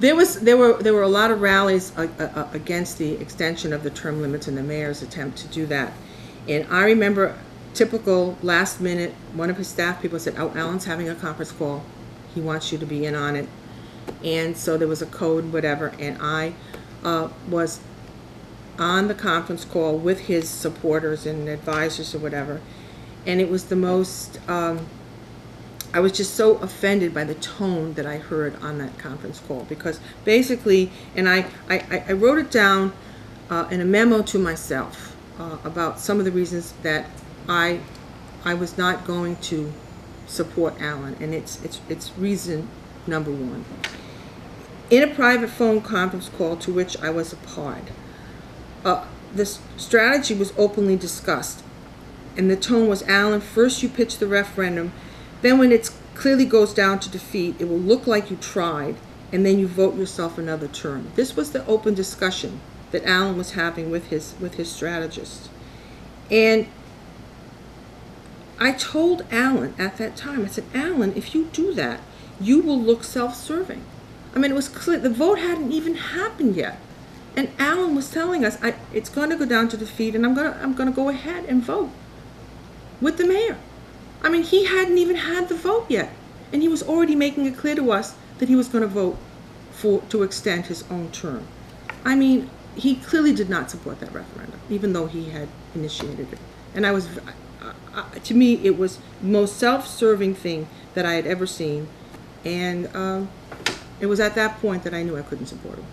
There were a lot of rallies against the extension of the term limits and the mayor's attempt to do that. And I remember, typical last minute, one of his staff people said, "Oh, Alan's having a conference call. He wants you to be in on it." And so there was a code, whatever, and I was on the conference call with his supporters and advisors or whatever. And it was the most, I was just so offended by the tone that I heard on that conference call, because basically, and I wrote it down in a memo to myself about some of the reasons that I was not going to support Alan, and it's reason number one. In a private phone conference call to which I was a part, the strategy was openly discussed, and the tone was, "Alan, first you pitch the referendum, then when it clearly goes down to defeat, it will look like you tried, and then you vote yourself another term." This was the open discussion that Alan was having with his strategists. And I told Alan at that time, I said, "Alan, if you do that, you will look self-serving." I mean, it was clear, the vote hadn't even happened yet. And Alan was telling us, it's going to go down to defeat, and I'm going to go ahead and vote with the mayor. I mean, he hadn't even had the vote yet, and he was already making it clear to us that he was going to vote to extend his own term. I mean, he clearly did not support that referendum, even though he had initiated it. And to me, it was the most self-serving thing that I had ever seen, and it was at that point that I knew I couldn't support him.